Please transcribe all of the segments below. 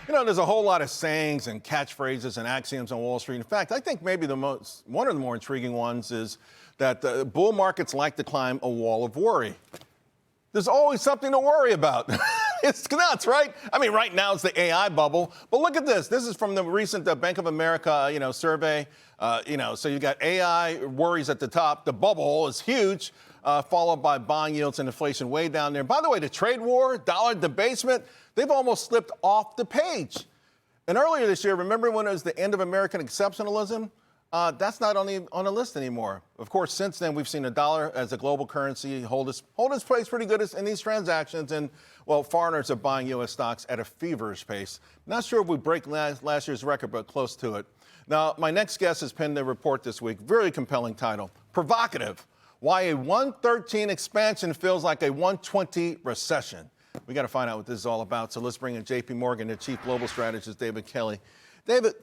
You know, there's a whole lot of sayings and catchphrases and axioms on Wall Street. In fact, I think maybe one of the more intriguing ones is that bull markets like to climb a wall of worry. There's always something to worry about. It's nuts, right? I mean, right now it's the AI bubble. But look at this. This is from the recent Bank of America, survey. So you got AI worries at the top. The bubble is huge, followed by bond yields and inflation way down there. By the way, the trade war, dollar debasement, they've almost slipped off the page. And earlier this year, remember when it was the end of American exceptionalism? That's not on the list anymore. Of course, since then, we've seen the dollar as a global currency hold its place pretty good in these transactions. And, well, foreigners are buying U.S. stocks at a feverish pace. Not sure if we break last year's record, but close to it. Now, my next guest has penned a report this week. Very compelling title. Provocative. Why a 113 expansion feels like a 120 recession. We got to find out what this is all about. So let's bring in JPMorgan, the chief global strategist, David Kelly. David,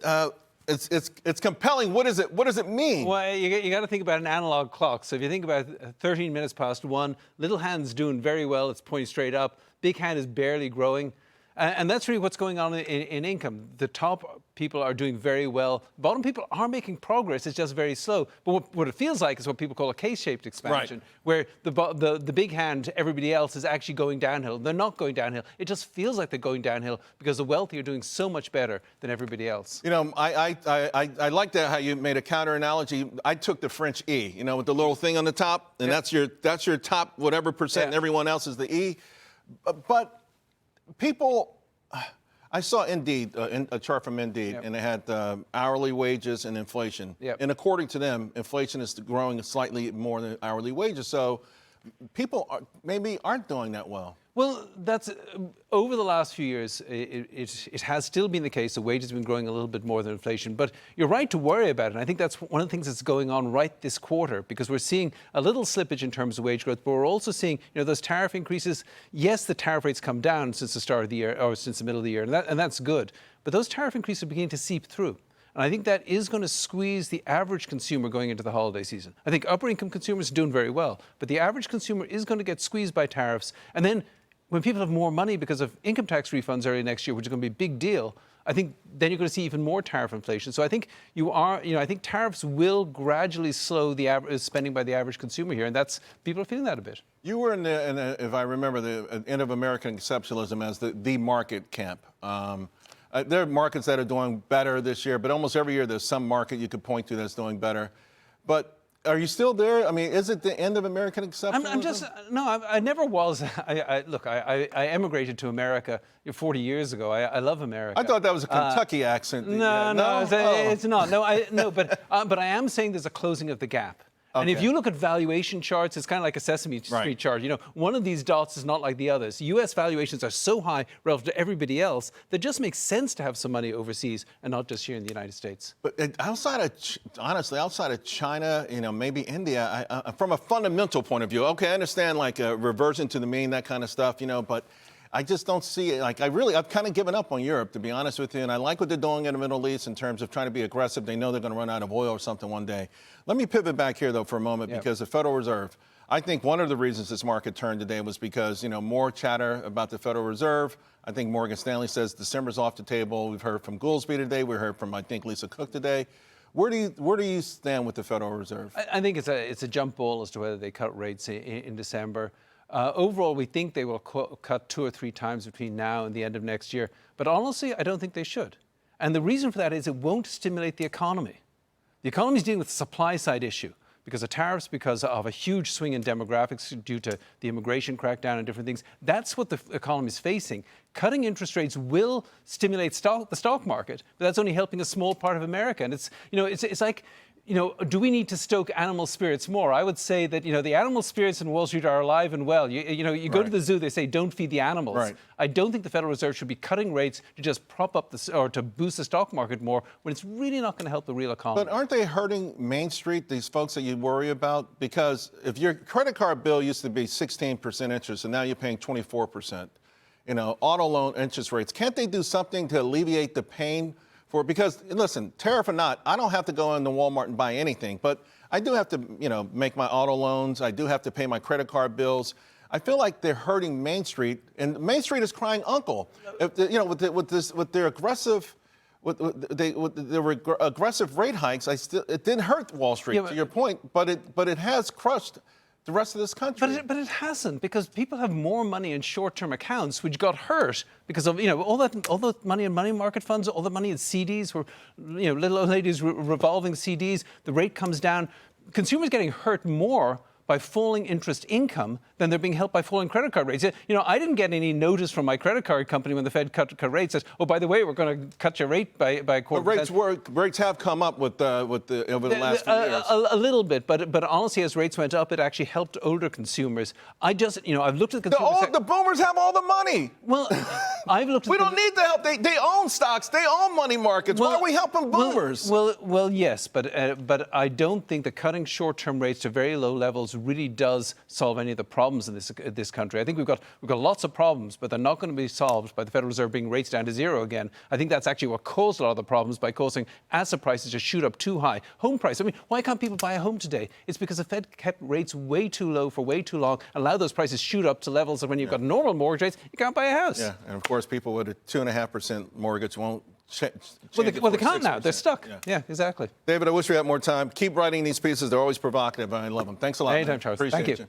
it's compelling. What does it mean? Well, you got to think about an analog clock. So if you think about 13 minutes past 1, little hand's doing very well. It's pointing straight up. Big hand is barely growing. And that's really what's going on in income. The top people are doing very well. Bottom people are making progress. It's just very slow. But what it feels like is what people call a K-shaped expansion, right, where the big hand, everybody else, is actually going downhill. They're not going downhill. It just feels like they're going downhill because the wealthy are doing so much better than everybody else. You know, I like that how you made a counter analogy. I took the French E, with the little thing on the top, and that's your top whatever percent, and everyone else is the E. But people, I saw Indeed, a chart from Indeed, and they had hourly wages and inflation. And according to them, inflation is growing slightly more than hourly wages. So people maybe aren't doing that well. Well, that's over the last few years, it has still been the case. The wages have been growing a little bit more than inflation. But you're right to worry about it. And I think that's one of the things that's going on right this quarter, because we're seeing a little slippage in terms of wage growth. But we're also seeing, those tariff increases. Yes, the tariff rates come down since the start of the year, or since the middle of the year, and that's good. But those tariff increases are beginning to seep through. And I think that is going to squeeze the average consumer going into the holiday season. I think upper income consumers are doing very well, but the average consumer is going to get squeezed by tariffs. And then when people have more money because of income tax refunds early next year, which is going to be a big deal, I think then you're going to see even more tariff inflation. So I think I think tariffs will gradually slow the spending by the average consumer here, and people are feeling that a bit. You were if I remember, the end of American exceptionalism as the market camp. There are markets that are doing better this year, but almost every year there's some market you could point to that's doing better. But are you still there? I mean, is it the end of American exceptionalism? I never was. I emigrated to America 40 years ago. I love America. I thought that was a Kentucky accent. No, it's not. But I am saying there's a closing of the gap. Okay. And if you look at valuation charts, it's kind of like a Sesame Street chart. One of these dots is not like the others. U.S. valuations are so high relative to everybody else that it just makes sense to have some money overseas and not just here in the United States. But outside of China, maybe India, from a fundamental point of view, okay, I understand like a reversion to the mean, that kind of stuff, but I just don't see it. I've kind of given up on Europe, to be honest with you. And I like what they're doing in the Middle East in terms of trying to be aggressive. They know they're going to run out of oil or something one day. Let me pivot back here, though, for a moment, because the Federal Reserve, I think one of the reasons this market turned today was because, more chatter about the Federal Reserve. I think Morgan Stanley says December's off the table. We've heard from Goolsbee today. We heard from, I think, Lisa Cook today. Where do you stand with the Federal Reserve? I think it's a jump ball as to whether they cut rates in December. Overall, we think they will cut 2 or 3 times between now and the end of next year. But honestly, I don't think they should. And the reason for that is it won't stimulate the economy. The economy is dealing with a supply side issue because of tariffs, because of a huge swing in demographics due to the immigration crackdown and different things. That's what the economy is facing. Cutting interest rates will stimulate the stock market, but that's only helping a small part of America. And it's like, do we need to stoke animal spirits more? I would say that, the animal spirits in Wall Street are alive and well. You go to the zoo, they say, don't feed the animals. Right. I don't think the Federal Reserve should be cutting rates to just prop up or to boost the stock market more when it's really not going to help the real economy. But aren't they hurting Main Street, these folks that you worry about? Because if your credit card bill used to be 16% interest and now you're paying 24%, auto loan interest rates, can't they do something to alleviate the pain? Because, listen, tariff or not, I don't have to go into Walmart and buy anything, but I do have to, make my auto loans. I do have to pay my credit card bills. I feel like they're hurting Main Street, and Main Street is crying uncle. If the, with their aggressive. With the aggressive rate hikes, it didn't hurt Wall Street, to your point, but it has crushed the rest of this country. But it hasn't, because people have more money in short-term accounts, which got hurt because of all the money in money market funds, all the money in CDs, where little old ladies revolving CDs. The rate comes down. Consumers getting hurt more by falling interest income than they're being helped by falling credit card rates. I didn't get any notice from my credit card company when the Fed cut rates. Says, oh, by the way, we're going to cut your rate by a quarter. But rates have come up over the last few years. A little bit, but honestly, as rates went up, it actually helped older consumers. I've looked at the consumer. The boomers have all the money. Well, I've looked. We don't need the help. They own stocks. They own money markets. Why are we helping boomers? Well, yes, but I don't think that cutting short-term rates to very low levels really does solve any of the problems in this country. I think we've got lots of problems, but they're not going to be solved by the Federal Reserve bringing rates down to zero again. I think that's actually what caused a lot of the problems, by causing asset prices to shoot up too high. Home price. I mean, why can't people buy a home today? It's because the Fed kept rates way too low for way too long, allowed those prices shoot up to levels that when you've got normal mortgage rates, you can't buy a house. Yeah, and of course, people with a 2.5% mortgage won't. Well, they can't now. They're stuck. Yeah, exactly. David, I wish we had more time. Keep writing these pieces. They're always provocative, and I love them. Thanks a lot. Anytime, Charles. Appreciate Thank you.